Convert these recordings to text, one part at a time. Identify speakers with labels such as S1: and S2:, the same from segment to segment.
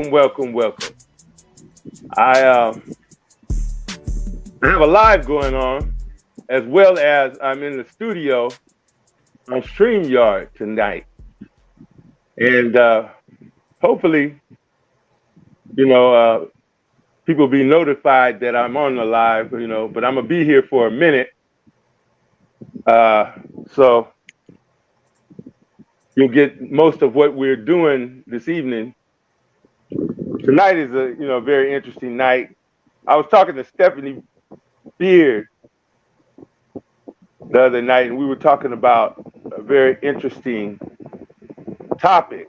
S1: Welcome. I have a live going on, as well as I'm in the studio on StreamYard tonight. And hopefully, people be notified that I'm on the live, but I'm going to be here for a minute. So you'll get most of what we're doing this evening. Tonight is a very interesting night. I was talking to Stephanie Beard the other night, and we were talking about a very interesting topic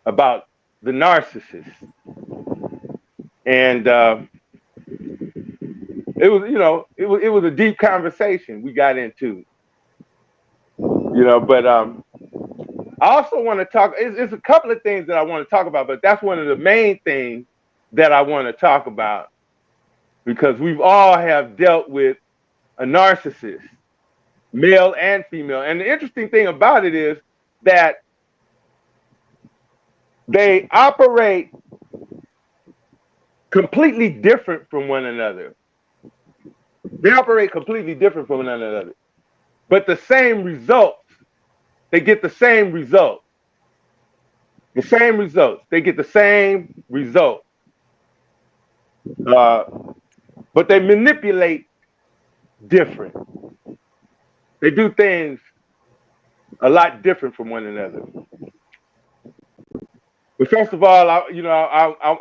S1: about the narcissist. And it was a deep conversation we got into. But I also want to talk, it's a couple of things that I want to talk about, but that's one of the main things that I want to talk about, because we've all have dealt with a narcissist, male and female. And the interesting thing about it is that they operate completely different from one another. They operate completely different from one another, but the same results. They get the same result. The same results. They get the same result. But they manipulate different. They do things a lot different from one another. But first of all, I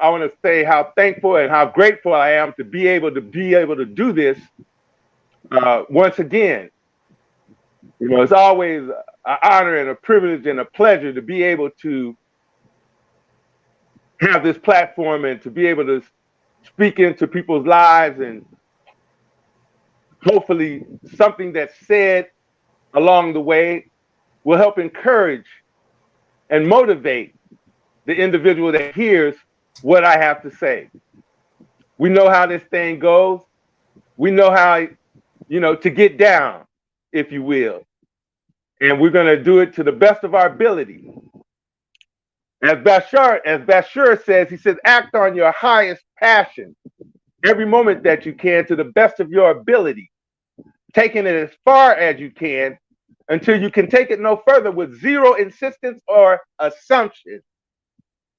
S1: want to say how thankful and how grateful I am to be able to do this once again. It's always an honor and a privilege and a pleasure to be able to have this platform and to be able to speak into people's lives, and hopefully something that's said along the way will help encourage and motivate the individual that hears what I have to say. We know how this thing goes. We know how, to get down, if you will. And we're going to do it to the best of our ability. As Bashir says, he says, act on your highest passion every moment that you can to the best of your ability, taking it as far as you can until you can take it no further, with zero insistence or assumption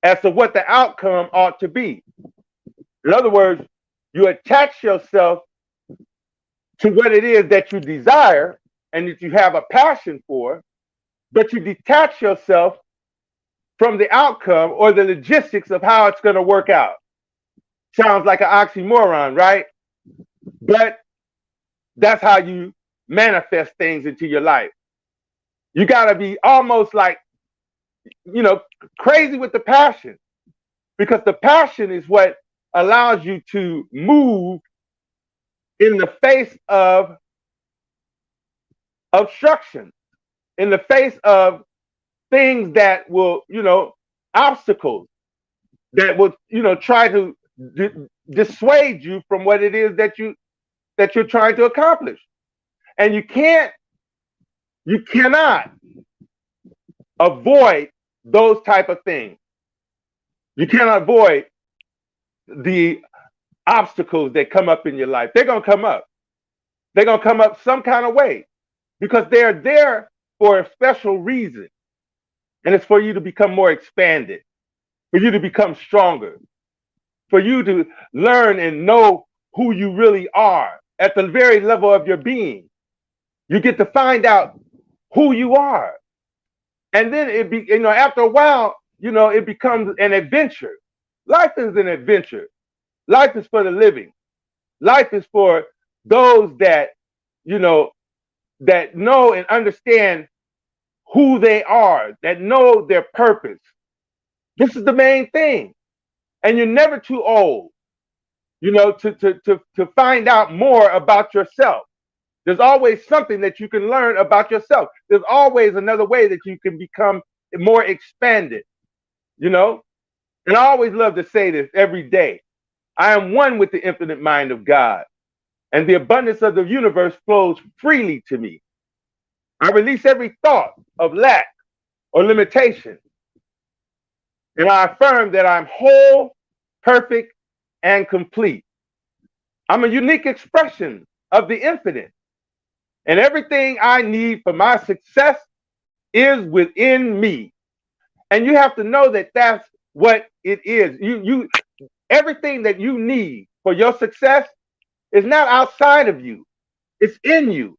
S1: as to what the outcome ought to be. In other words, you attach yourself to what it is that you desire and that you have a passion for, but you detach yourself from the outcome or the logistics of how it's going to work out. Sounds like an oxymoron, right? But that's how you manifest things into your life. You got to be almost like, crazy with the passion, because the passion is what allows you to move in the face of obstruction, in the face of things that will, obstacles that will, try to dissuade you from what it is that you're trying to accomplish. And you cannot avoid those type of things. You cannot avoid the obstacles that come up in your life. They're going to come up. They're going to come up some kind of way, because they're there for a special reason. And it's for you to become more expanded, for you to become stronger, for you to learn and know who you really are at the very level of your being. You get to find out who you are. And then after a while, it becomes an adventure. Life is an adventure. Life is for the living. Life is for those that, you know, that know and understand who they are, that know their purpose. This is the main thing. And you're never too old, to find out more about yourself. There's always something that you can learn about yourself. There's always another way that you can become more expanded, you know? And I always love to say this every day. I am one with the infinite mind of God, and the abundance of the universe flows freely to me. I release every thought of lack or limitation, and I affirm that I'm whole, perfect, and complete. I'm a unique expression of the infinite, and everything I need for my success is within me. And you have to know that that's what it is. Everything that you need for your success is not outside of you. It's in you.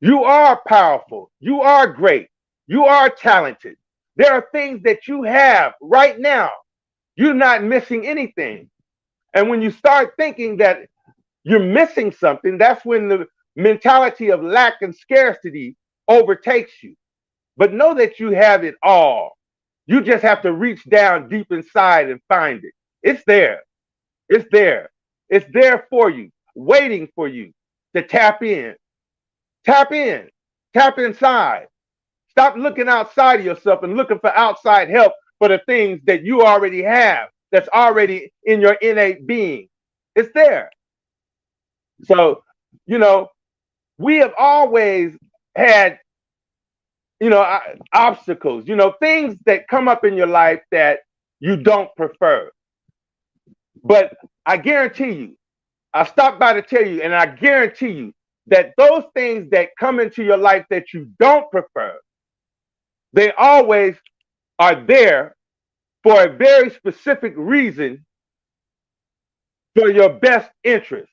S1: You are powerful. You are great. You are talented. There are things that you have right now. You're not missing anything. And when you start thinking that you're missing something, that's when the mentality of lack and scarcity overtakes you. But know that you have it all. You just have to reach down deep inside and find it. It's there. It's there. It's there for you, waiting for you to tap in. Tap in. Tap inside. Stop looking outside of yourself and looking for outside help for the things that you already have, that's already in your innate being. It's there. So, we have always had, obstacles, things that come up in your life that you don't prefer. But I guarantee you, I stopped by to tell you, and I guarantee you that those things that come into your life that you don't prefer, they always are there for a very specific reason, for your best interest.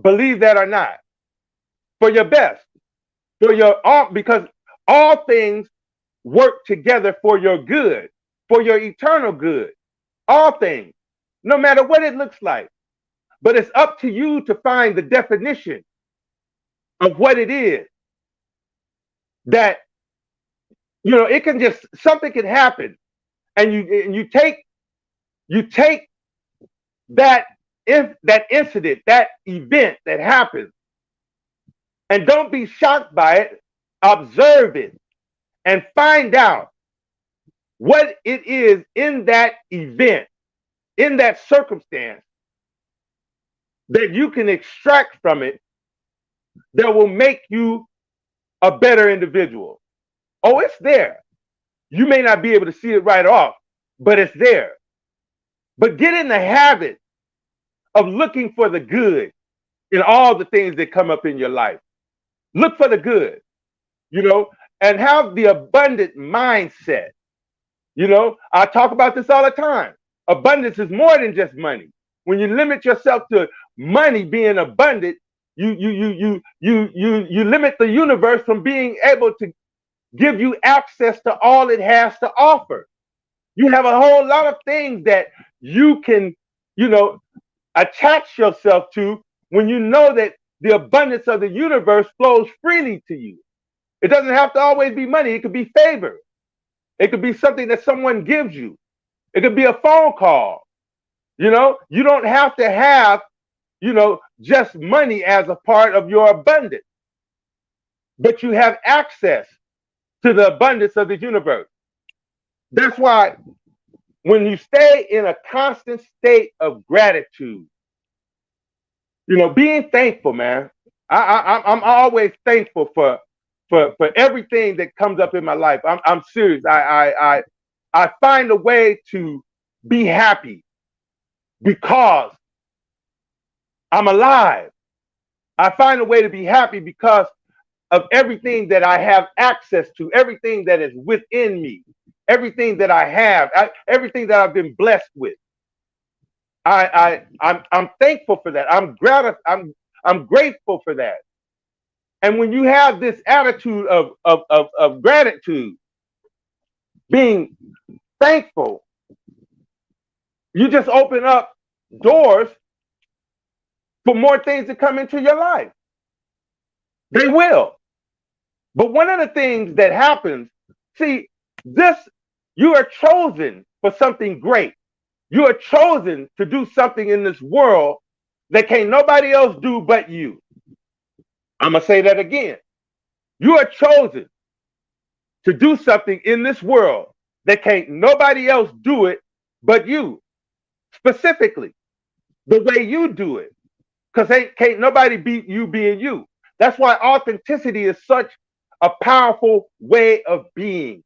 S1: Believe that or not. For your best. Because all things work together for your good, for your eternal good. All things, no matter what it looks like. But it's up to you to find the definition of what it is. That, it can just, something can happen, and you take that incident, that event that happens, and don't be shocked by it. Observe it and find out what it is in that event, in that circumstance, that you can extract from it that will make you a better individual. Oh, it's there. You may not be able to see it right off, but it's there. But get in the habit of looking for the good in all the things that come up in your life. Look for the good, and have the abundant mindset. I talk about this all the time. Abundance is more than just money. When you limit yourself to money being abundant, you limit the universe from being able to give you access to all it has to offer. You have a whole lot of things that you can, attach yourself to when you know that the abundance of the universe flows freely to you. It doesn't have to always be money. It could be favor. It could be something that someone gives you. It could be a phone call. You don't have to have, just money as a part of your abundance. But you have access to the abundance of the universe. That's why when you stay in a constant state of gratitude, being thankful, man. I'm always thankful for everything that comes up in my life. I'm serious. I find a way to be happy because I'm alive. I find a way to be happy because of everything that I have access to, everything that is within me, everything that I have, everything that I've been blessed with. I'm thankful for that. I'm grateful for that. And when you have this attitude of gratitude, being thankful, you just open up doors for more things to come into your life. They will. But one of the things that happens, see, you are chosen for something great. You are chosen to do something in this world that can't nobody else do but you. I'm going to say that again. You are chosen to do something in this world that can't nobody else do it but you. Specifically, the way you do it. Because can't nobody beat you being you. That's why authenticity is such a powerful way of being.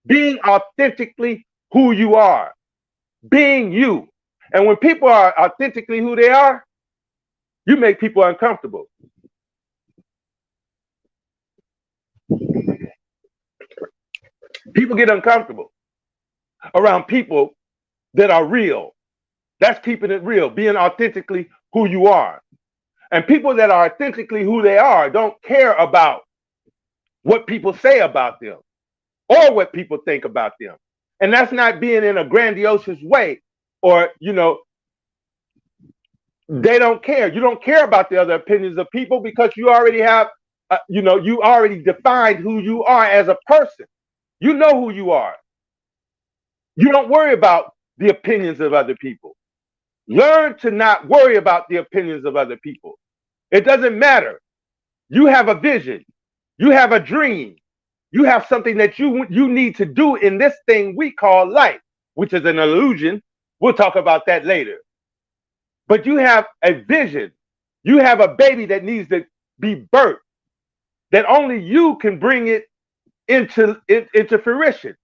S1: Being authentically who you are. Being you. And when people are authentically who they are, you make people uncomfortable. People get uncomfortable around people that are real. That's keeping it real, being authentically who you are. And people that are authentically who they are don't care about what people say about them or what people think about them. And that's not being in a grandiose way, or, they don't care. You don't care about the other opinions of people because you already have, you already defined who you are as a person. You know who you are. You don't worry about the opinions of other people. Learn to not worry about the opinions of other people. It doesn't matter. You have a vision. You have a dream. You have something that you need to do in this thing we call life, which is an illusion. We'll talk about that later. But you have a vision. You have a baby that needs to be birthed, that only you can bring it into fruition.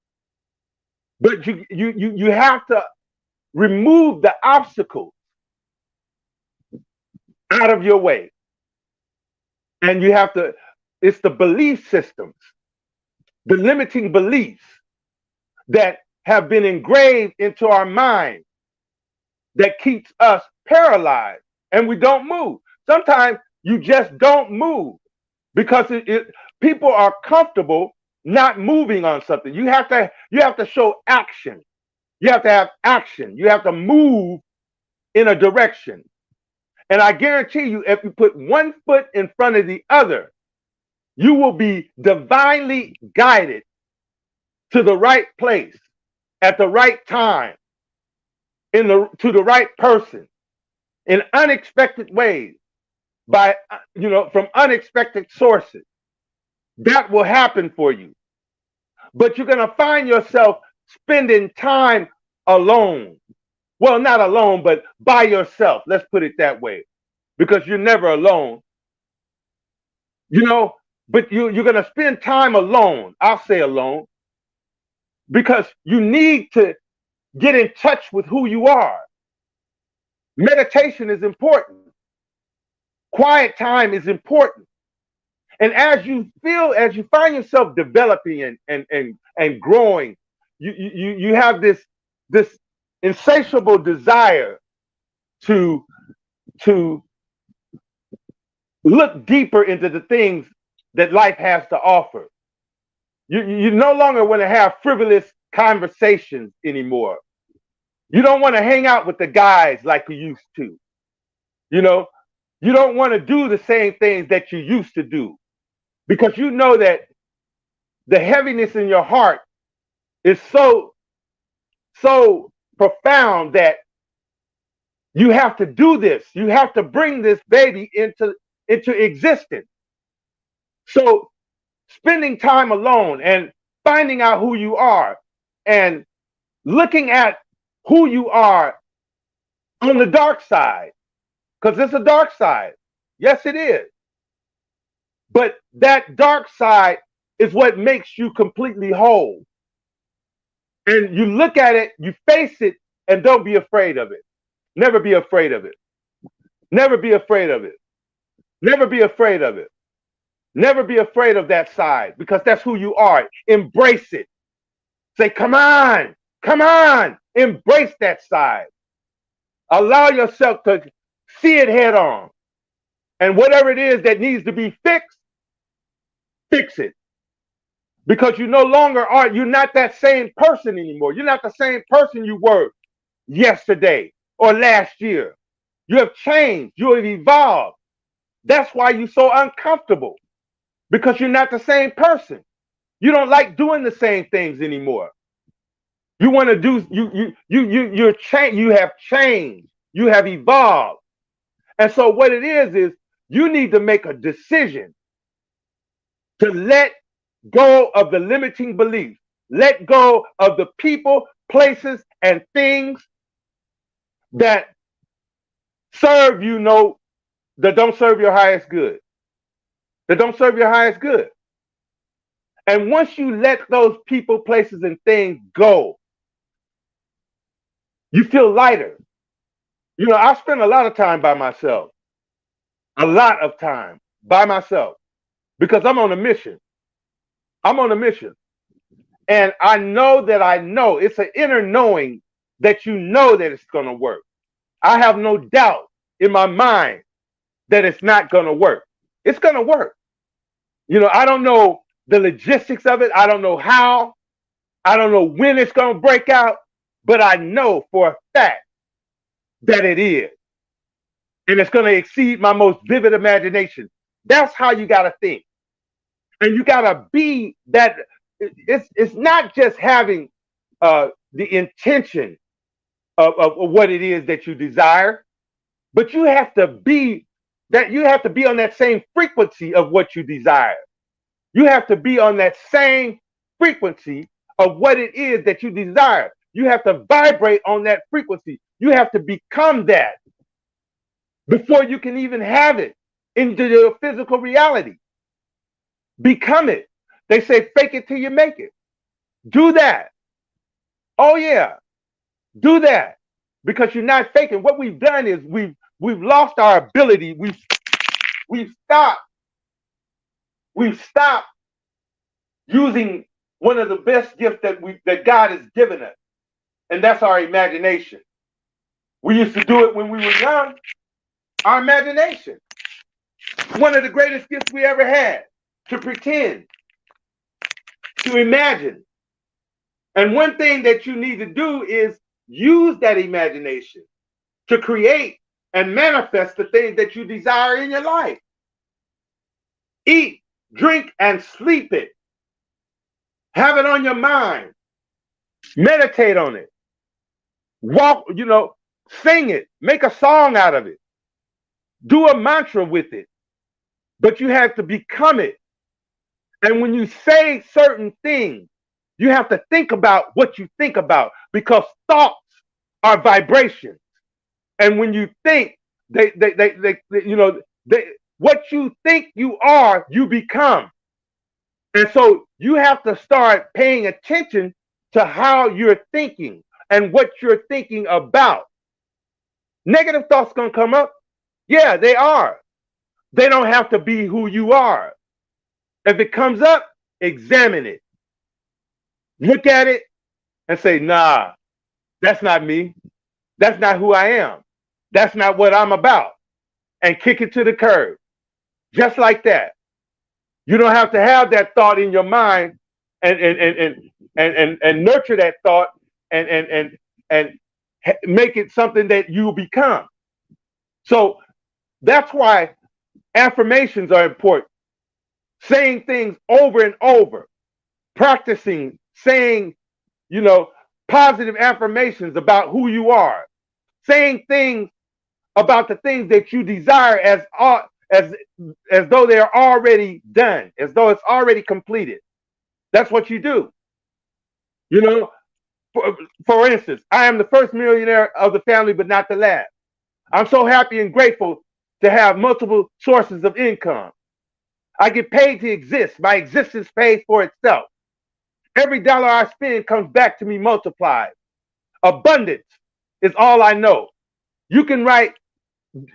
S1: But you have to remove the obstacles out of your way. And you have to, it's the belief systems, the limiting beliefs that have been engraved into our mind that keeps us paralyzed and we don't move. Sometimes you just don't move because people are comfortable not moving on something. You have to show action. You have to have action. You have to move in a direction. And I guarantee you, if you put one foot in front of the other, you will be divinely guided to the right place at the right time, to the right person, in unexpected ways, from unexpected sources. That will happen for you. But you're going to find yourself spending time alone. Well, not alone, but by yourself. Let's put it that way. Because you're never alone. But you're going to spend time alone. I'll say alone. Because you need to get in touch with who you are. Meditation is important. Quiet time is important. And as you find yourself developing and growing, you have this insatiable desire to look deeper into the things that life has to offer. You no longer want to have frivolous conversations anymore. You don't want to hang out with the guys like you used to. You don't want to do the same things that you used to do because you know that the heaviness in your heart is so profound that you have to do this. You have to bring this baby into existence. So spending time alone and finding out who you are and looking at who you are on the dark side, because it's a dark side. Yes, it is. But that dark side is what makes you completely whole. And you look at it, you face it, and don't be afraid of it. Never be afraid of it. Never be afraid of it. Never be afraid of it. Never be afraid of that side, because that's who you are. Embrace it. Say, come on, embrace that side. Allow yourself to see it head on. And whatever it is that needs to be fixed, fix it. Because you're not that same person anymore. You're not the same person you were yesterday or last year. You have changed. You have evolved. That's why you're so uncomfortable, because you're not the same person. You don't like doing the same things anymore. You want to do you're change. You have changed. You have evolved. And so what it is you need to make a decision to let go of the limiting beliefs. Let go of the people, places, and things that serve that don't serve your highest good. That don't serve your highest good. And once you let those people, places, and things go, you feel lighter. I spend a lot of time by myself. A lot of time by myself. Because I'm on a mission. I'm on a mission. And I know it's an inner knowing that you know that it's going to work. I have no doubt in my mind that it's not going to work. It's going to work. I don't know the logistics of it. I don't know how. I don't know when it's going to break out. But I know for a fact that it is. And it's going to exceed my most vivid imagination. That's how you got to think. And you got to be that. It's not just having the intention of what it is that you desire, but you have to be on that same frequency of what you desire. You have to be on that same frequency of what it is that you desire. You have to vibrate on that frequency. You have to become that before you can even have it into your physical reality. Become it. They say fake it till you make it. Do that. Oh yeah. Do that. Because you're not faking. What we've done is we've lost our ability. We've stopped using one of the best gifts that God has given us. And that's our imagination. We used to do it when we were young. Our imagination. One of the greatest gifts we ever had. To pretend. To imagine. And one thing that you need to do is use that imagination to create and manifest the things that you desire in your life. Eat, drink, and sleep it. Have it on your mind. Meditate on it. Walk, sing it. Make a song out of it. Do a mantra with it. But you have to become it. And when you say certain things, you have to think about what you think about, because thoughts are vibrations. And when you think, what you think you are, you become. And so you have to start paying attention to how you're thinking and what you're thinking about. Negative thoughts gonna come up. Yeah, they are. They don't have to be who you are. If it comes up, examine it. Look at it and say, nah, that's not me. That's not who I am. That's not what I'm about. And kick it to the curb. Just like that. You don't have to have that thought in your mind and nurture that thought and make it something that you become. So that's why affirmations are important. Saying things over and over, practicing saying, positive affirmations about who you are, saying things about the things that you desire as though they are already done, as though it's already completed. That's what you do. For instance, I am the first millionaire of the family, but not the last. I'm so happy and grateful to have multiple sources of income. I get paid to exist. My existence pays for itself. Every dollar I spend comes back to me multiplied. Abundance is all I know. You can write, and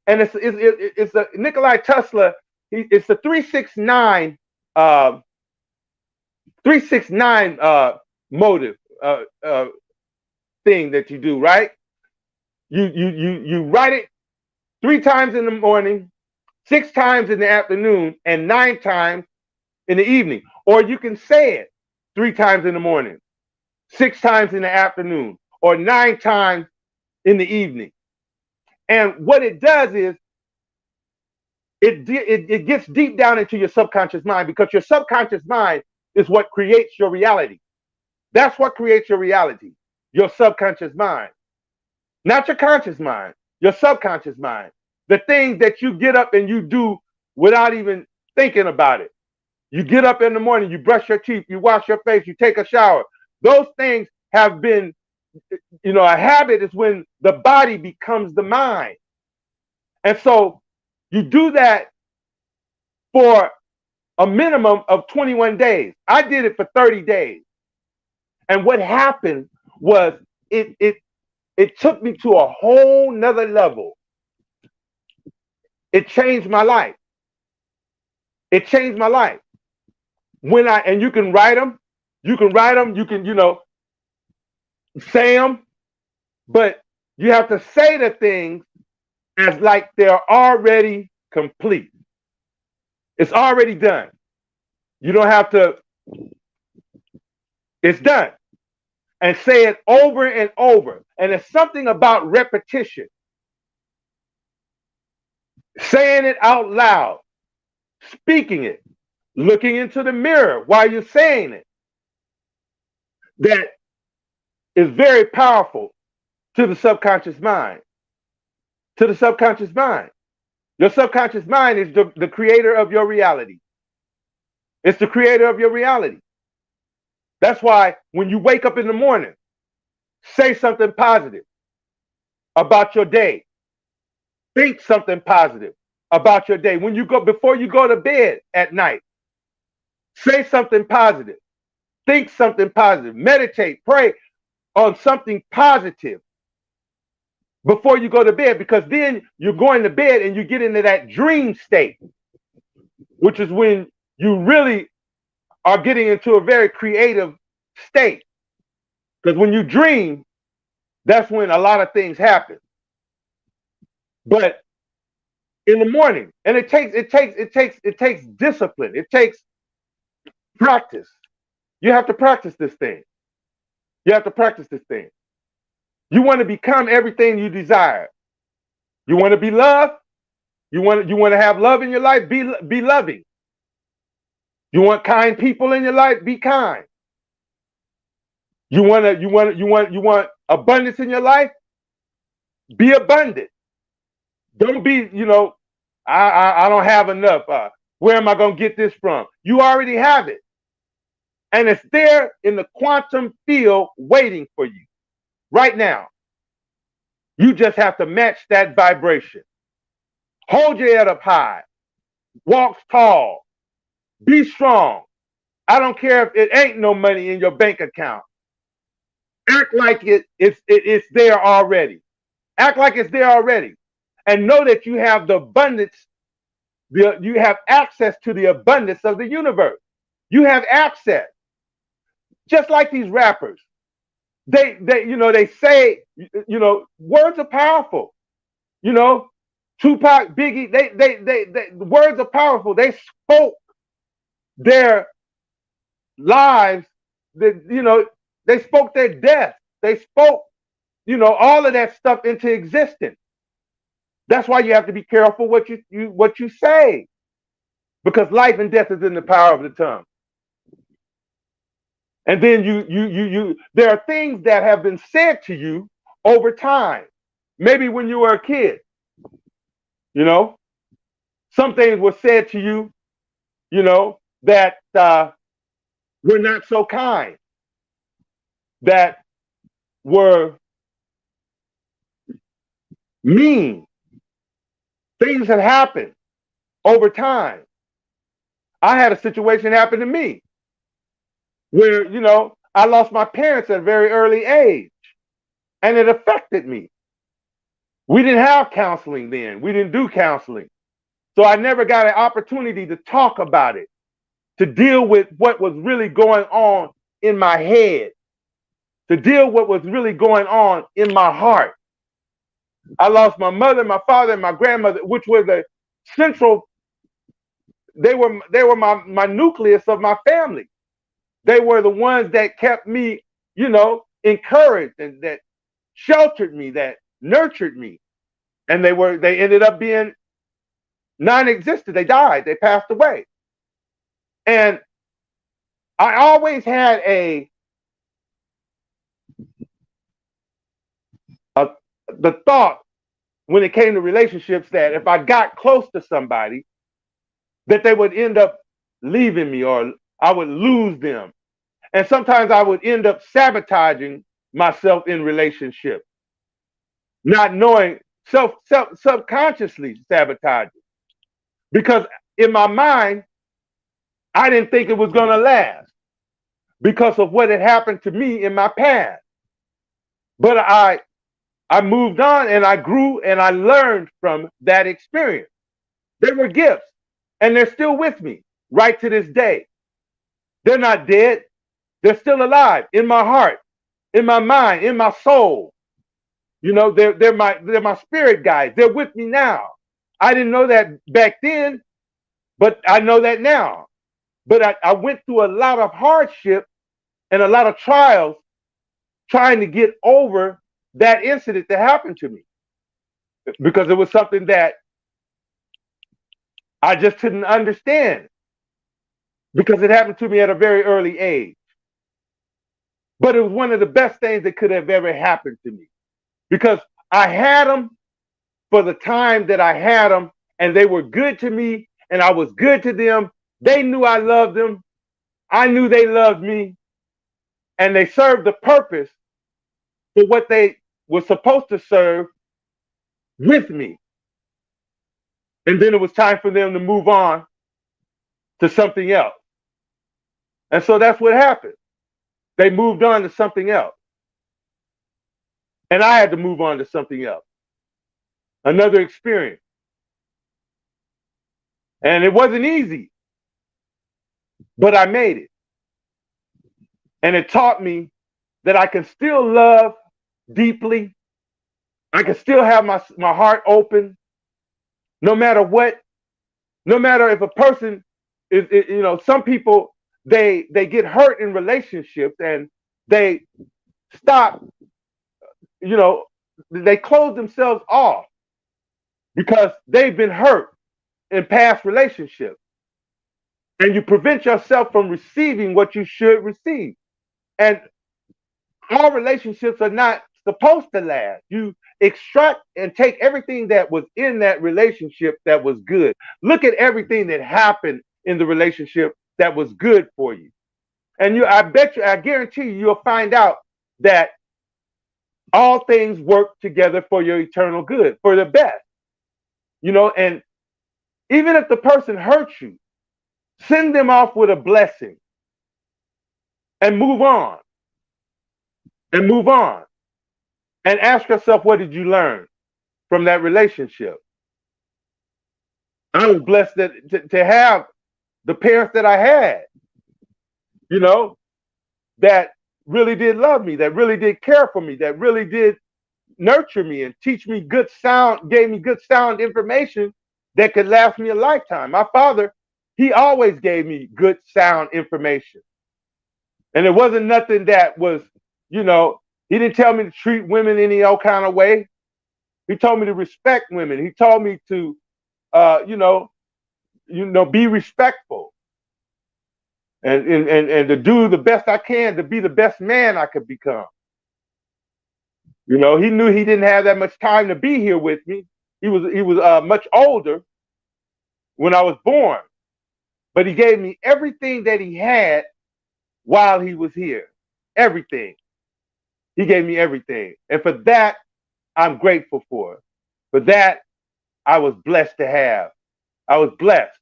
S1: it's a Nikolai Tesla. It's the 369 motive thing that you do, right? You write it 3 times in the morning, 6 times in the afternoon, and 9 times in the evening. Or you can say it 3 times in the morning, 6 times in the afternoon, or 9 times in the evening. And what it does is it gets deep down into your subconscious mind, because your subconscious mind is what creates your reality. That's what creates your reality, your subconscious mind. Not your conscious mind, your subconscious mind. The things that you get up and you do without even thinking about it. You get up in the morning, you brush your teeth, you wash your face, you take a shower. Those things have been, a habit is when the body becomes the mind. And so you do that for a minimum of 21 days. I did it for 30 days. And what happened was it took me to a whole nother level. It changed my life. It changed my life. And you can write them, you can, say them, but you have to say the things as like they're already complete. It's already done. You don't have to, it's done. And say it over and over. And it's something about repetition. Saying it out loud, speaking it, looking into the mirror while you're saying it. That is very powerful to the subconscious mind. To the subconscious mind. Your subconscious mind is the creator of your reality. It's the creator of your reality. That's why when you wake up in the morning, say something positive about your day. Think something positive about your day. Before you go to bed at night, say something positive. Think something positive. Meditate, pray on something positive before you go to bed, because then you're going to bed and you get into that dream state, which is when you really are getting into a very creative state. Because when you dream, that's when a lot of things happen. But in the morning, and it takes discipline. It takes practice. You have to practice this thing. You have to practice this thing. You want to become everything you desire. You want to be loved. You want to have love in your life. Be loving. You want kind people in your life. Be kind. You want abundance in your life. Be abundant. Don't be, I don't have enough. Where am I going to get this from? You already have it. And it's there in the quantum field waiting for you right now. You just have to match that vibration. Hold your head up high. Walk tall. Be strong. I don't care if it ain't no money in your bank account. Act like it's there already. Act like it's there already. And know that you have the abundance, you have access to the abundance of the universe. You have access. Just like these rappers. They say, words are powerful. Tupac, Biggie, they words are powerful. They spoke their lives, they spoke their death. They spoke, all of that stuff into existence. That's why you have to be careful what you say, because life and death is in the power of the tongue. And then there are things that have been said to you over time. Maybe when you were a kid, some things were said to you, that were not so kind, that were mean. Things have happened over time. I had a situation happen to me where, I lost my parents at a very early age, and it affected me. We didn't have counseling then. We didn't do counseling. So I never got an opportunity to talk about it, to deal with what was really going on in my head, to deal with what was really going on in my heart. I lost my mother, my father, and my grandmother, which were the central, they were my nucleus of my family. They were the ones that kept me, encouraged, and that sheltered me, that nurtured me. And they ended up being non-existent. They died. They passed away. And I always had the thought when it came to relationships that if I got close to somebody, that they would end up leaving me or I would lose them. And sometimes I would end up sabotaging myself in relationships, not knowing, subconsciously sabotaging. Because in my mind, I didn't think it was going to last because of what had happened to me in my past. But I moved on and I grew and I learned from that experience. They were gifts and they're still with me right to this day. They're not dead. They're still alive in my heart, in my mind, in my soul. You know, they're my spirit guides. They're with me now. I didn't know that back then, but I know that now. But I went through a lot of hardship and a lot of trials trying to get over that incident that happened to me, because it was something that I just couldn't understand, because it happened to me at a very early age. But it was one of the best things that could have ever happened to me, because I had them for the time that I had them, and they were good to me, and I was good to them. They knew I loved them. I knew they loved me, and they served the purpose for what they were supposed to serve with me. And then it was time for them to move on to something else. And so that's what happened. They moved on to something else. And I had to move on to something else. Another experience. And it wasn't easy, but I made it. And it taught me that I can still love deeply. I can still have my heart open, no matter what. No matter if a person is, you know, some people, they get hurt in relationships and they stop, you know, they close themselves off because they've been hurt in past relationships. And you prevent yourself from receiving what you should receive. And all relationships are not supposed to last. You extract and take everything that was in that relationship that was good. Look at everything that happened in the relationship that was good for you. And I guarantee you'll find out that all things work together for your eternal good, for the best. You know, and even if the person hurts you, send them off with a blessing and move on. And move on. And ask yourself, what did you learn from that relationship? I was blessed to have the parents that I had, you know, that really did love me, that really did care for me, that really did nurture me and teach me good sound, gave me good sound information that could last me a lifetime. My father, he always gave me good sound information. And it wasn't nothing that was, you know, he didn't tell me to treat women any old kind of way. He told me to respect women. He told me to, be respectful and to do the best I can to be the best man I could become. You know, he knew he didn't have that much time to be here with me. He was much older when I was born, but he gave me everything that he had while he was here. Everything. He gave me everything. And for that, I'm grateful for. For that, I was blessed to have. I was blessed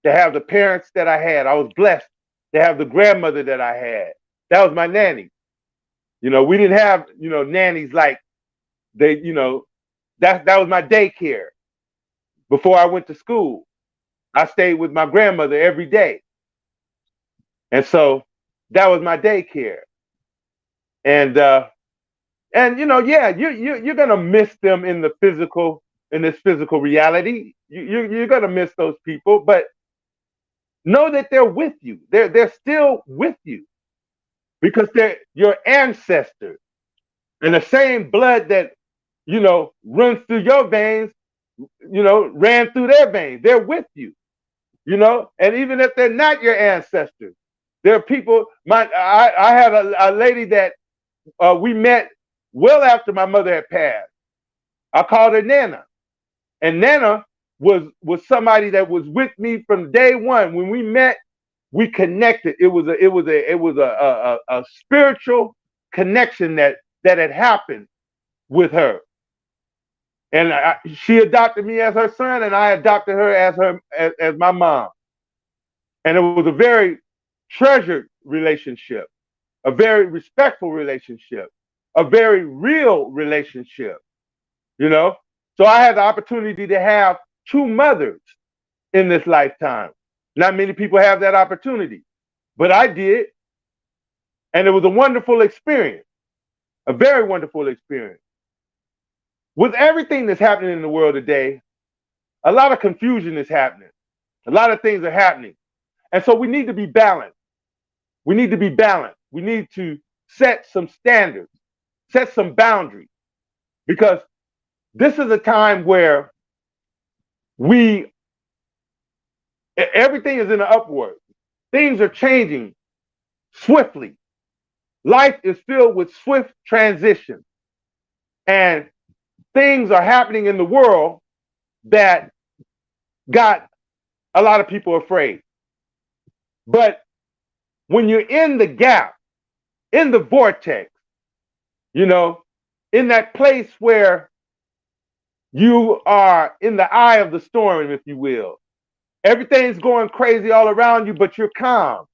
S1: to have the parents that I had. I was blessed to have the grandmother that I had. That was my nanny. You know, we didn't have, nannies like they, that was my daycare. Before I went to school, I stayed with my grandmother every day. And so that was my daycare. And you're gonna miss them in this physical reality. You're gonna miss those people, but know that they're with you. They're still with you because they're your ancestors, and the same blood that runs through your veins, ran through their veins. They're with you, and even if they're not your ancestors, there are people. I had a lady that we met well after my mother had passed. I called her Nana, and Nana was somebody that was with me from day one. When we met, we connected. It was a spiritual connection that had happened with her, and she adopted me as her son, and I adopted her as my mom, and it was a very treasured relationship, a very respectful relationship, a very real relationship. So I had the opportunity to have two mothers in this lifetime. Not many people have that opportunity, but I did, and it was a wonderful experience, a very wonderful experience. With everything that's happening in the world today, a lot of confusion is happening. A lot of things are happening. And so we need to be balanced. We need to be balanced. We need to set some standards, set some boundaries, because this is a time where everything is in an upward. Things are changing swiftly. Life is filled with swift transition. And things are happening in the world that got a lot of people afraid. But when you're in the gap, in the vortex, in that place where you are in the eye of the storm, if you will, everything's going crazy all around you, but you're calm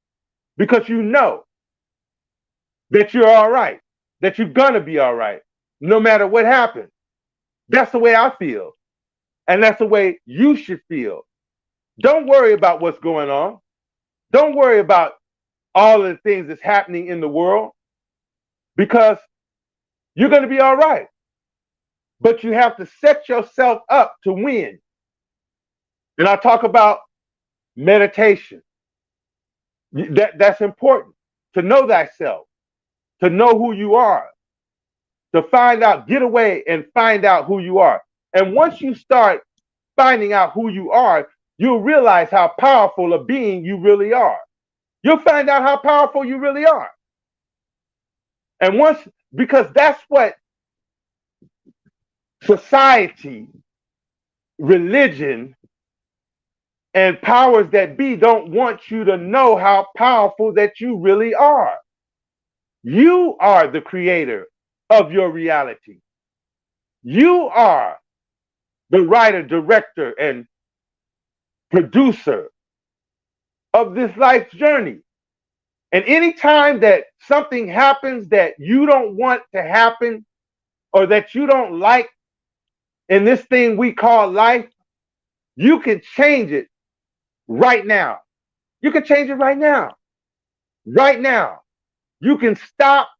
S1: because you know that you're all right, that you're going to be all right, no matter what happens. That's the way I feel. And that's the way you should feel. Don't worry about what's going on. Don't worry about all of the things that's happening in the world, because you're going to be all right. But you have to set yourself up to win. And I talk about meditation. That's important, to know thyself, to know who you are, to find out, get away and find out who you are. And once you start finding out who you are, you'll realize how powerful a being you really are. You'll find out how powerful you really are. And because that's what society, religion, and powers that be don't want you to know how powerful that you really are. You are the creator of your reality. You are the writer, director, and producer of this life's journey. And anytime that something happens that you don't want to happen, or that you don't like in this thing we call life, you can change it right now. You can change it right now. Right now. You can stop,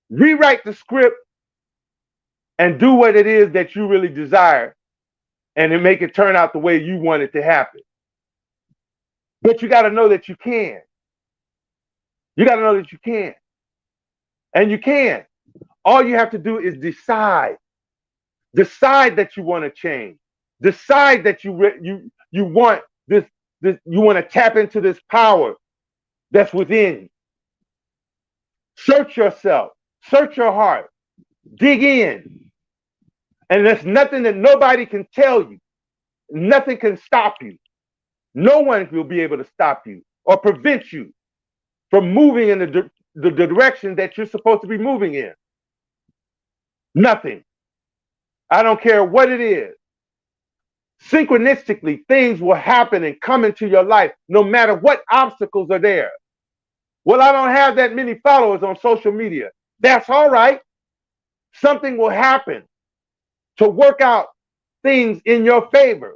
S1: rewrite the script, and do what it is that you really desire, and then make it turn out the way you want it to happen. But you got to know that you can. You got to know that you can. And you can. All you have to do is decide. Decide that you want to change. Decide that you want this. You want to tap into this power that's within you. Search yourself. Search your heart. Dig in. And there's nothing that nobody can tell you. Nothing can stop you. No one will be able to stop you or prevent you from moving in the direction that you're supposed to be moving in. Nothing. I don't care what it is. Synchronistically, things will happen and come into your life no matter what obstacles are there. Well, I don't have that many followers on social media. That's all right. Something will happen to work out things in your favor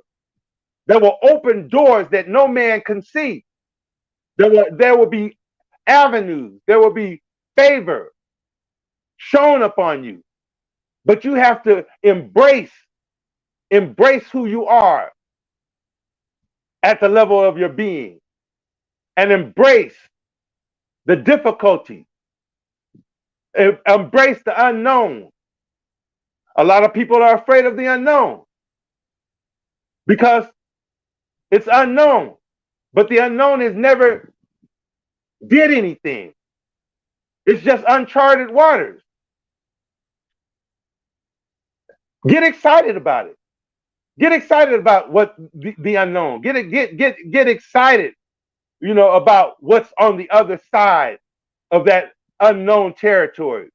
S1: that will open doors that no man can see. There will be avenues. There will be favor shown upon you. But you have to embrace who you are at the level of your being, and embrace the difficulty, embrace the unknown, A lot of people are afraid of the unknown because it's unknown, but the unknown has never did anything. It's just uncharted waters. Get excited about it. Get excited about what the unknown. Get excited, about what's on the other side of that unknown territory.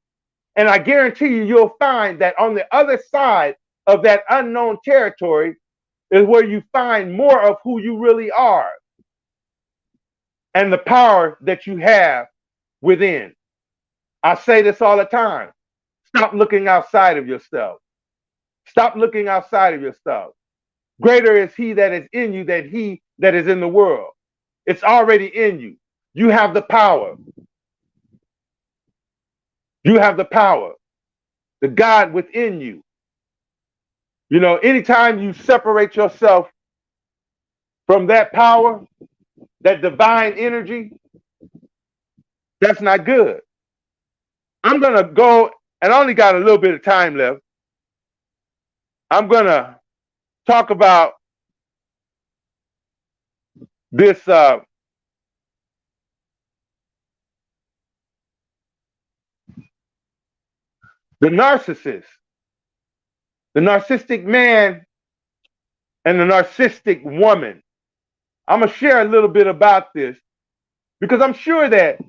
S1: And I guarantee you'll find that on the other side of that unknown territory is where you find more of who you really are and the power that you have within. I say this all the time. Stop looking outside of yourself. Stop looking outside of yourself. Greater is he that is in you than he that is in the world. It's already in you. You have the power. You have the power. The God within you. Anytime you separate yourself from that power, that divine energy, that's not good. I'm going to go, and I only got a little bit of time left. I'm going to talk about this the narcissist, the narcissistic man and the narcissistic woman. I'm going to share a little bit about this because I'm sure that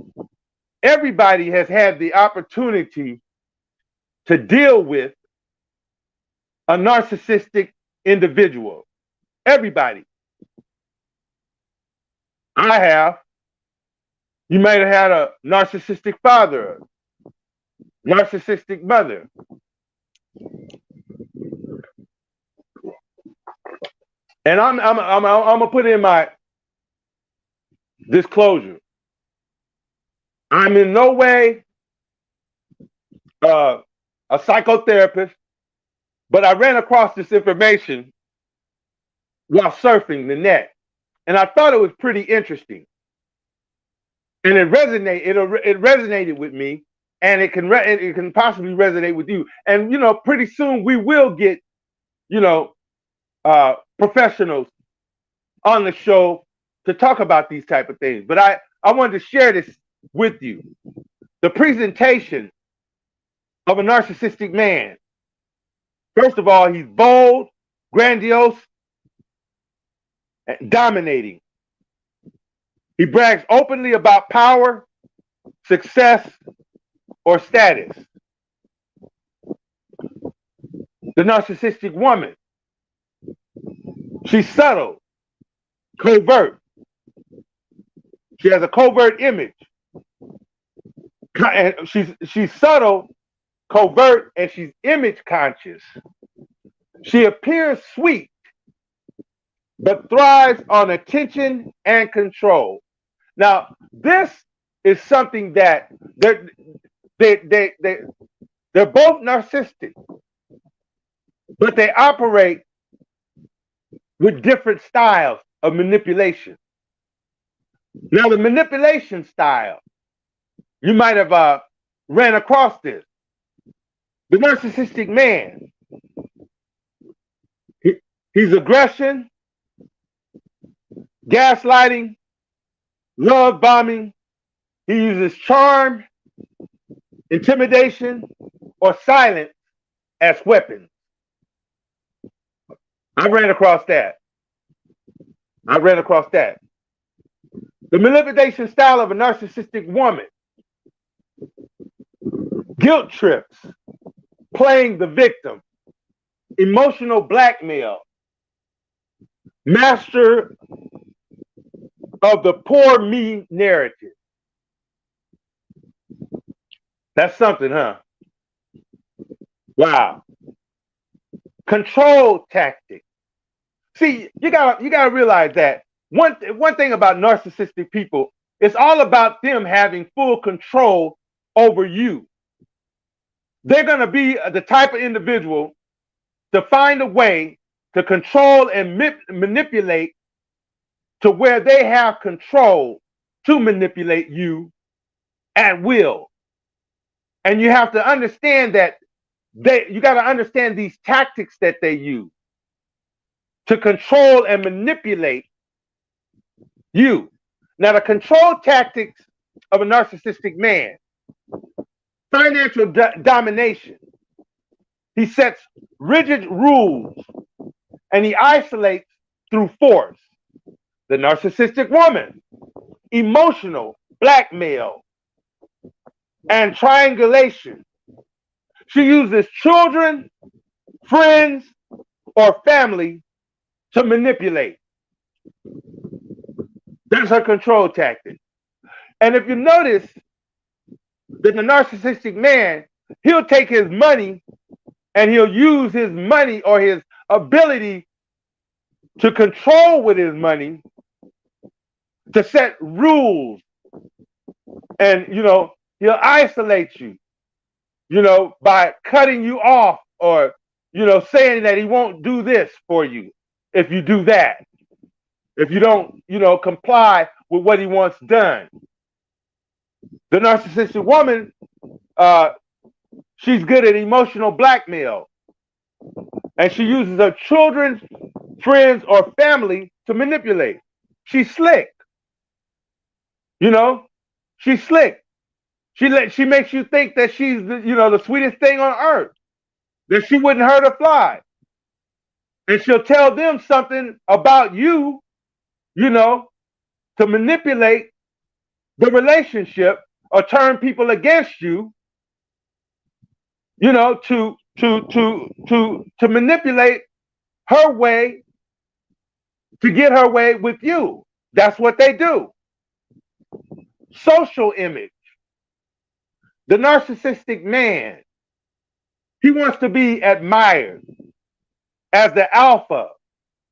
S1: everybody has had the opportunity to deal with a narcissistic individual. Everybody. I have. You might have had a narcissistic father, narcissistic mother. And I'm gonna put in my disclosure. I'm in no way a psychotherapist, but I ran across this information while surfing the net, and I thought it was pretty interesting, and it resonated with me, and it can possibly resonate with you. And pretty soon we will get professionals on the show to talk about these type of things. But I wanted to share this with you. The presentation of a narcissistic man. First of all, he's bold, grandiose, and dominating. He brags openly about power, success, or status. The narcissistic woman. She's subtle, covert. She has a covert image. And she's subtle, covert, and she's image conscious. She appears sweet, but thrives on attention and control. Now, this is something that they're both narcissistic, but they operate with different styles of manipulation. Now, the manipulation style, you might have ran across this. The narcissistic man, he's aggression, gaslighting, love bombing. He uses charm, intimidation, or silence as weapons. I ran across that. The manipulation style of a narcissistic woman. Guilt trips, playing the victim, emotional blackmail, master of the poor me narrative. That's something, huh? Wow. Control tactic. See, you gotta realize that one thing about narcissistic people, it's all about them having full control over you. They're gonna be the type of individual to find a way to control and manipulate to where they have control to manipulate you at will. And you have to understand that You got to understand these tactics that they use to control and manipulate you. Now, the control tactics of a narcissistic man: financial domination. He sets rigid rules and he isolates through force. The narcissistic woman: emotional blackmail and triangulation. She uses children, friends, or family to manipulate. That's her control tactic. And if you notice that the narcissistic man, he'll take his money and he'll use his money or his ability to control with his money to set rules. And, he'll isolate you, by cutting you off or, saying that he won't do this for you if you do that. If you don't, comply with what he wants done. The narcissistic woman, she's good at emotional blackmail. And she uses her children, friends, or family to manipulate. She's slick. She's slick. She makes you think that she's the sweetest thing on earth, that she wouldn't hurt a fly. And she'll tell them something about you, to manipulate the relationship or turn people against you, to manipulate her way, to get her way with you. That's what they do. Social image. The narcissistic man, he wants to be admired as the alpha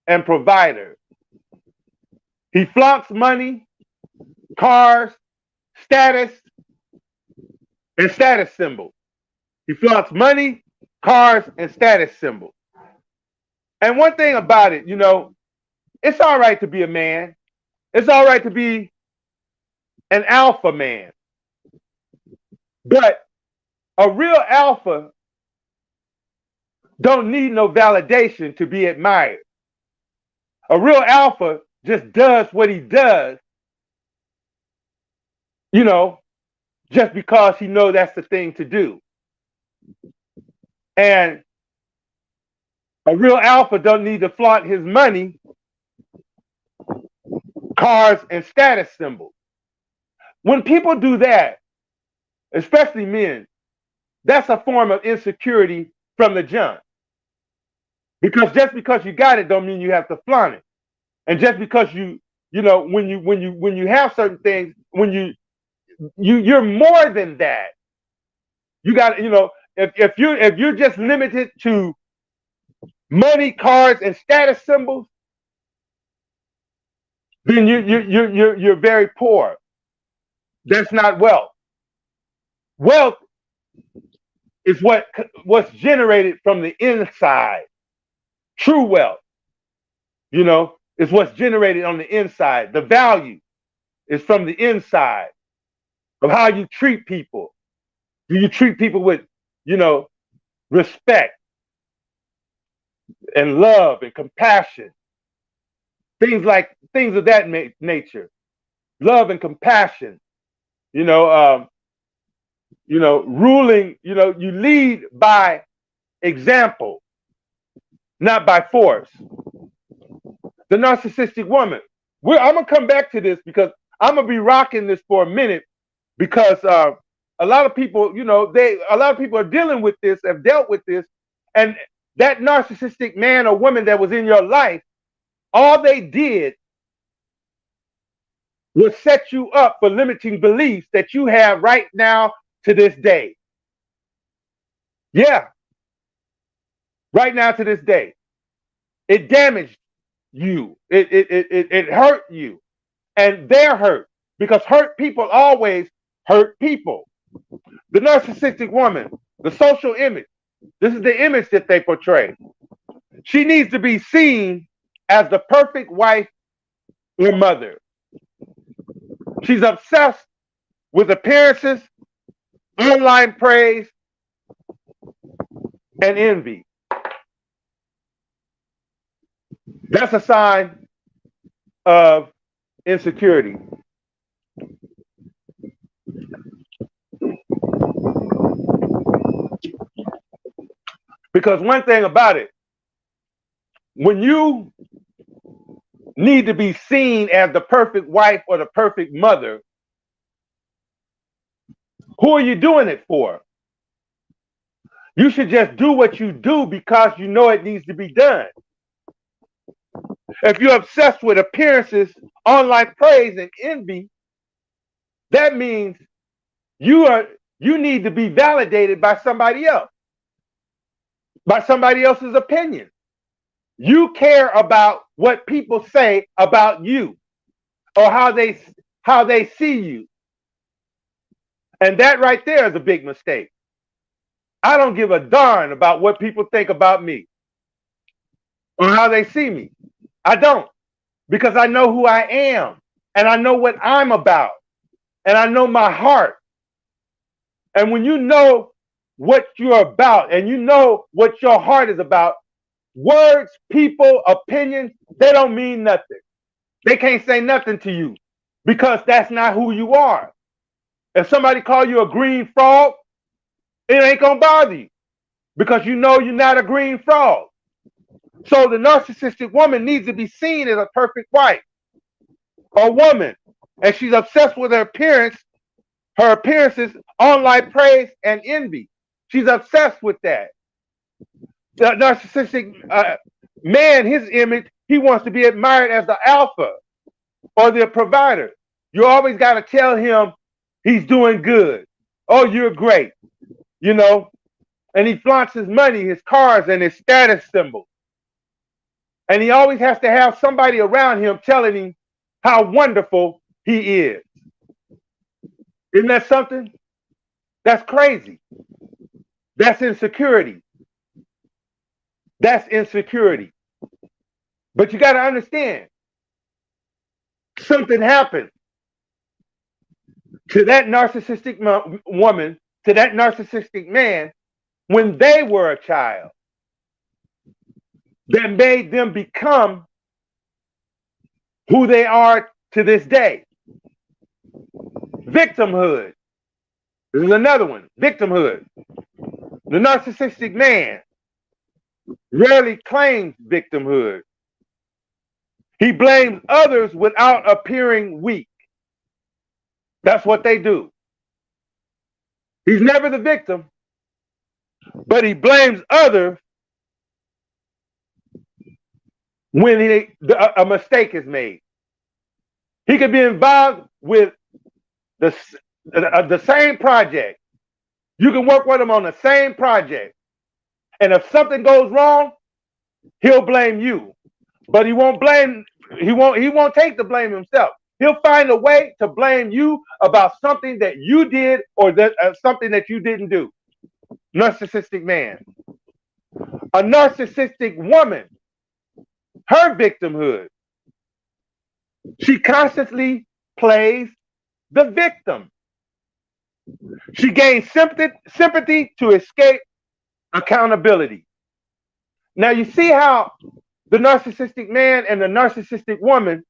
S1: and provider. He flaunts money, cars, status, and status symbols. He flaunts money, cars, and status symbols. And one thing about it, it's all right to be a man. It's all right to be an alpha man. But a real alpha don't need no validation to be admired. A real alpha just does what he does, just because he knows that's the thing to do. And a real alpha don't need to flaunt his money, cars, and status symbols. When people do that, especially men, that's a form of insecurity from the jump. Because just because you got it don't mean you have to flaunt it. And just because when you have certain things, when you're more than that. You got if you're just limited to money, cars, and status symbols, then you're very poor. That's not wealth. Wealth is what's generated from the inside. True wealth, is what's generated on the inside. The value is from the inside of how you treat people. Do you treat people with, respect and love and compassion? Things of that nature. Love and compassion. Ruling, you lead by example, not by force. The narcissistic woman. I'm going to come back to this because I'm going to be rocking this for a minute because a lot of people, are dealing with this, have dealt with this. And that narcissistic man or woman that was in your life, all they did was set you up for limiting beliefs that you have right now to this day. Yeah. Right now to this day. It damaged you. It hurt you. And they're hurt because hurt people always hurt people. The narcissistic woman, the social image. This is the image that they portray. She needs to be seen as the perfect wife or mother. She's obsessed with appearances, online praise, and envy. That's a sign of insecurity. Because one thing about it, when you need to be seen as the perfect wife or the perfect mother, who are you doing it for? You should just do what you do because you know it needs to be done. If you're obsessed with appearances, online praise, and envy, that means you need to be validated by somebody else, by somebody else's opinion. You care about what people say about you or how they see you. And that right there is a big mistake. I don't give a darn about what people think about me or how they see me. I don't, because I know who I am and I know what I'm about and I know my heart. And when you know what you're about and you know what your heart is about, words, people, opinions, they don't mean nothing. They can't say nothing to you because that's not who you are. If somebody call you a green frog, it ain't gonna bother you because you know you're not a green frog. So the narcissistic woman needs to be seen as a perfect wife or woman, and she's obsessed with her appearance, her appearances, online praise, and envy. She's obsessed with that. The narcissistic man, his image, he wants to be admired as the alpha or the provider. You always got to tell him he's doing good. Oh, you're great, you know. And he flaunts his money, his cars, and his status symbol. And he always has to have somebody around him telling him how wonderful he is. Isn't that something? That's crazy. That's insecurity. That's insecurity. But you got to understand, something happened to that narcissistic woman, to that narcissistic man, when they were a child, that made them become who they are to this day. Victimhood. This is another one. Victimhood. The narcissistic man rarely claims victimhood. He blames others without appearing weak. That's what they do. He's never the victim, but he blames others when a mistake is made. He could be involved with the same project. You can work with him on the same project. And if something goes wrong, he'll blame you. But he won't take the blame himself. He'll find a way to blame you about something that you did or something that you didn't do. Narcissistic man. A narcissistic woman, her victimhood. She constantly plays the victim. She gains sympathy to escape accountability. Now you see how the narcissistic man and the narcissistic woman,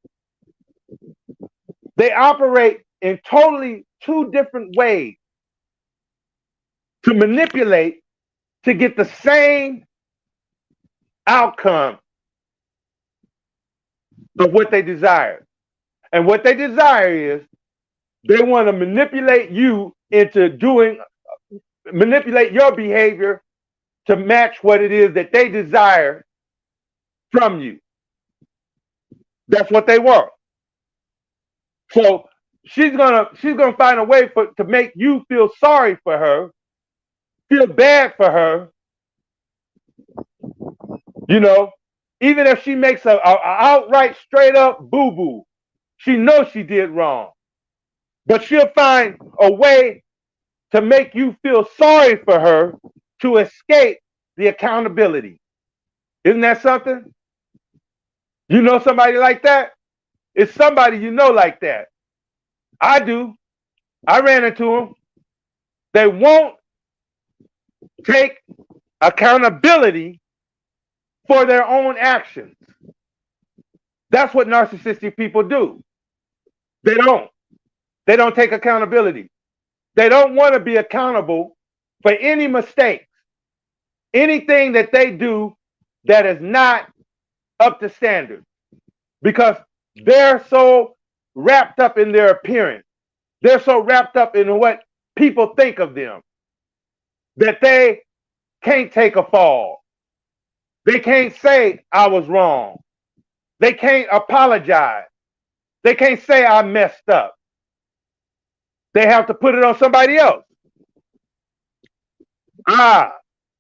S1: they operate in totally two different ways to manipulate to get the same outcome of what they desire. And what they desire is they want to manipulate you into manipulate your behavior to match what it is that they desire from you. That's what they want. So she's gonna find a way to make you feel sorry for her, feel bad for her. You know, even if she makes a outright straight up boo boo, she knows she did wrong, but she'll find a way to make you feel sorry for her to escape the accountability. Isn't that something? You know somebody like that? It's somebody you know like that. I do. I ran into them. They won't take accountability for their own actions. That's what narcissistic people do. They don't. They don't take accountability. They don't want to be accountable for any mistakes, anything that they do that is not up to standard, because they're so wrapped up in their appearance. They're so wrapped up in what people think of them that they can't take a fall. They can't say I was wrong. They can't apologize. They can't say I messed up. They have to put it on somebody else.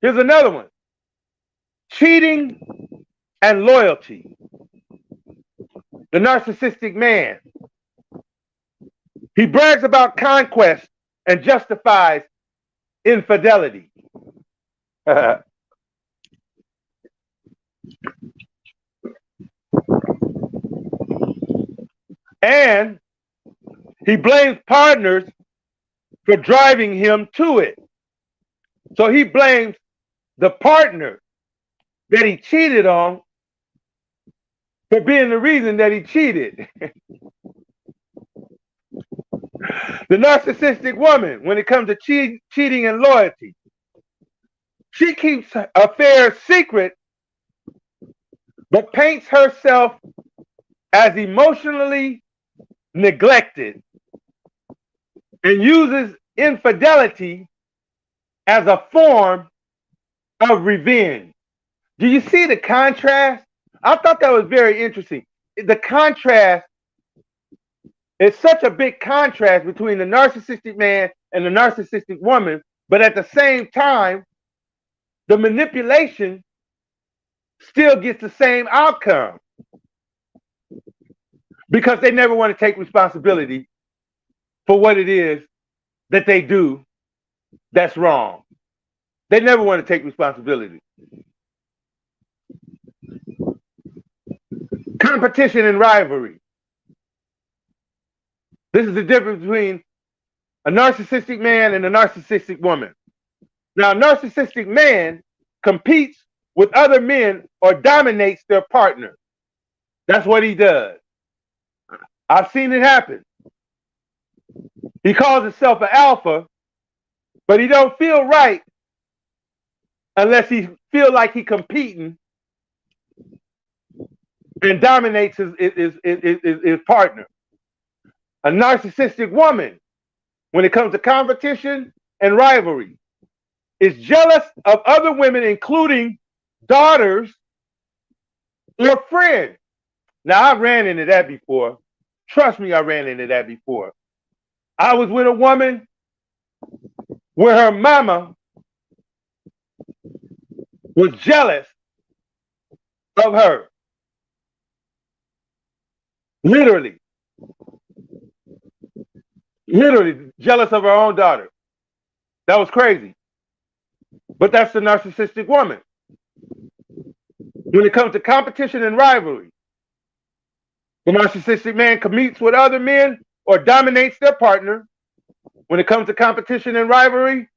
S1: Here's another one. Cheating and loyalty. The narcissistic man. He brags about conquest and justifies infidelity. And he blames partners for driving him to it. So he blames the partner that he cheated on for being the reason that he cheated. The narcissistic woman, when it comes to cheating and loyalty, she keeps affairs secret, but paints herself as emotionally neglected and uses infidelity as a form of revenge. Do you see the contrast? I thought that was very interesting. The contrast is such a big contrast between the narcissistic man and the narcissistic woman, but at the same time, the manipulation still gets the same outcome because they never want to take responsibility for what it is that they do that's wrong. They never want to take responsibility. Competition and rivalry. This is the difference between a narcissistic man and a narcissistic woman. Now, a narcissistic man competes with other men or dominates their partner. That's what he does. I've seen it happen. He calls himself an alpha, but he don't feel right unless he feel like he competing and dominates his partner. A narcissistic woman, when it comes to competition and rivalry, is jealous of other women, including daughters or friends. Now, I ran into that before. Trust me, I ran into that before. I was with a woman where her mama was jealous of her. Literally jealous of her own daughter. That was crazy. But that's the narcissistic woman. When it comes to competition and rivalry, the narcissistic man competes with other men or dominates their partner. When it comes to competition and rivalry,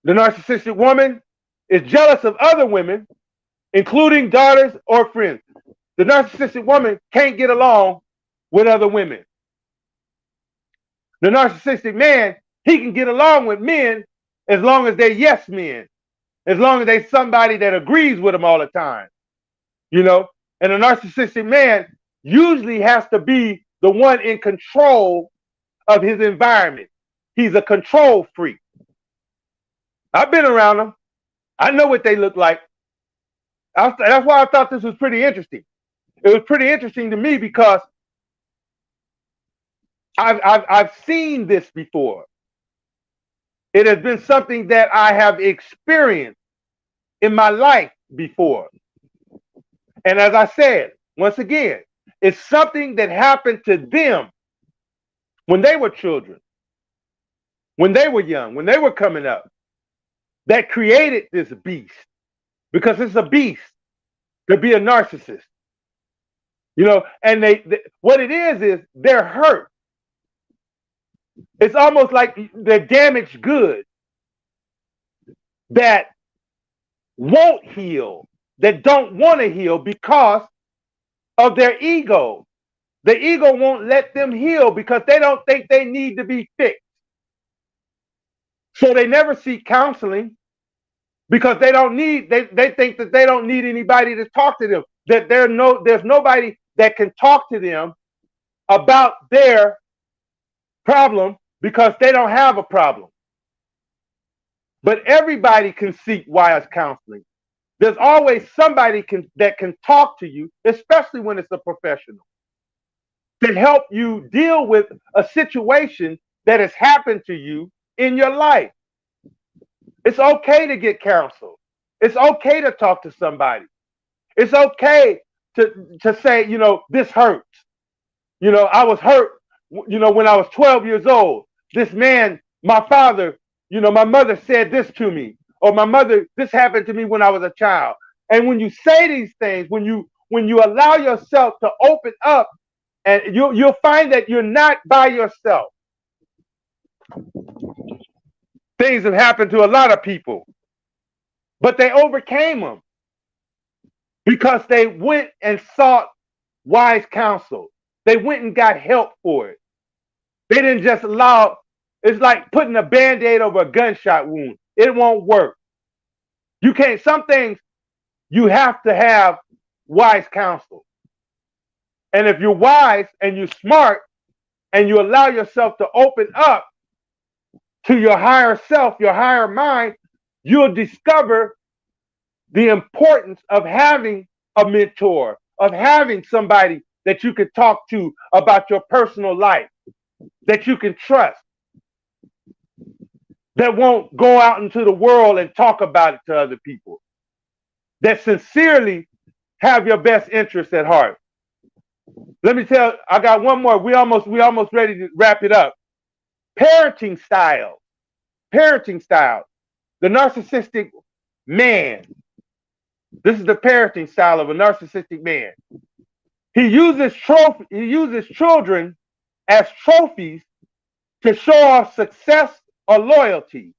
S1: the narcissistic woman is jealous of other women, including daughters or friends. The narcissistic woman can't get along with other women. The narcissistic man, he can get along with men as long as they're yes men, as long as they're somebody that agrees with him all the time, you know. And a narcissistic man usually has to be the one in control of his environment. He's a control freak. I've been around them. I know what they look like. That's why I thought this was pretty interesting. It was pretty interesting to me because I've seen this before. It has been something that I have experienced in my life before. And as I said, once again, it's something that happened to them when they were children, when they were young, when they were coming up, that created this beast. Because it's a beast to be a narcissist. You know, and they what it is they're hurt. It's almost like they're damaged goods that won't heal, that don't want to heal because of their ego. The ego won't let them heal because they don't think they need to be fixed. So they never seek counseling because they think that they don't need anybody to talk to them. That there's nobody that can talk to them about their problem because they don't have a problem. But everybody can seek wise counseling. There's always somebody that can talk to you, especially when it's a professional, to help you deal with a situation that has happened to you in your life. It's okay to get counsel. It's okay to talk to somebody. It's okay to say, this hurts. I was hurt, when I was 12 years old. This man, my father, my mother said this to me, or this happened to me when I was a child. And when you say these things, when you allow yourself to open up, and you'll find that you're not by yourself. Things have happened to a lot of people, but they overcame them because they went and sought wise counsel. They went and got help for it. They didn't just allow. It's like putting a Band-Aid over a gunshot wound. It won't work. You can't. Some things you have to have wise counsel. And if you're wise and you're smart and you allow yourself to open up to your higher self, your higher mind, you'll discover the importance of having a mentor, of having somebody that you can talk to about your personal life, that you can trust, that won't go out into the world and talk about it to other people, that sincerely have your best interests at heart. Let me tell, I got one more. We almost ready to wrap it up. Parenting style. The narcissistic man. This is the parenting style of a narcissistic man. He uses children as trophies to show off success or loyalty.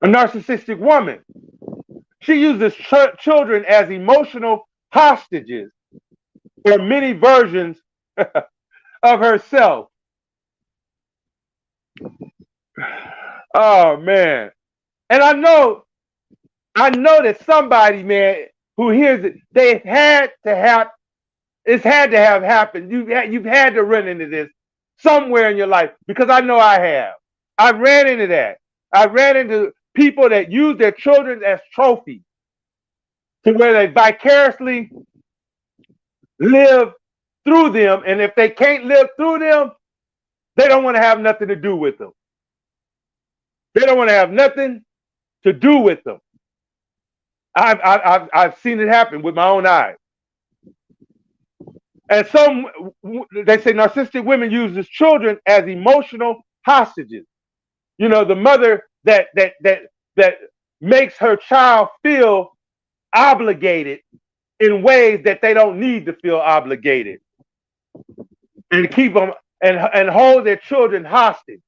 S1: A narcissistic woman. She uses children as emotional hostages or many versions of herself. Oh man. And I know that somebody, man, who hears it, it's had to have happened. You've had to run into this somewhere in your life, because I know I have. I've ran into that. I ran into people that use their children as trophies, to where they vicariously live through them, and if they can't live through them, they don't want to have nothing to do with them. They don't want to have nothing to do with them. I've seen it happen with my own eyes. And they say narcissistic women uses children as emotional hostages. The mother that makes her child feel obligated in ways that they don't need to feel obligated, and keep them and hold their children hostage.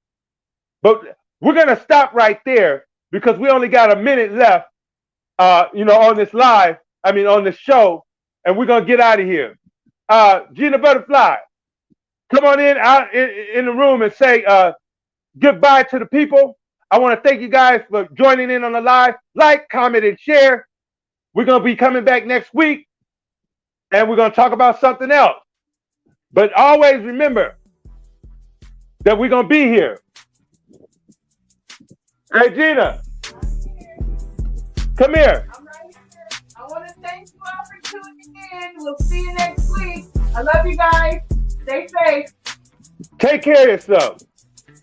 S1: But we're gonna stop right there because we only got a minute left, on this on this show, and we're gonna get out of here. Gina Butterfly, come on out in the room and say goodbye to the people. I want to thank you guys for joining in on the live. Like, comment, and share. We're going to be coming back next week, and we're going to talk about something else. But always remember that we're going to be here. Hey, Gina. Come here.
S2: I'm right here. I want to thank you all for tuning in. We'll see you next week. I love you guys. Stay safe.
S1: Take care of yourself.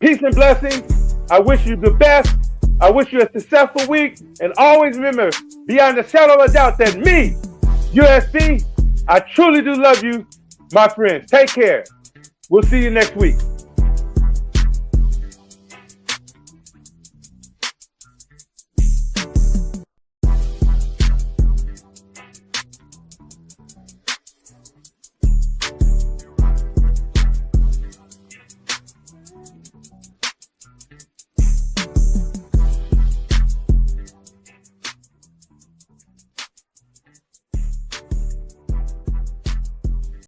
S1: Peace and blessings. I wish you the best. I wish you a successful week. And always remember, beyond a shadow of a doubt, that me, USC, I truly do love you, my friends. Take care. We'll see you next week.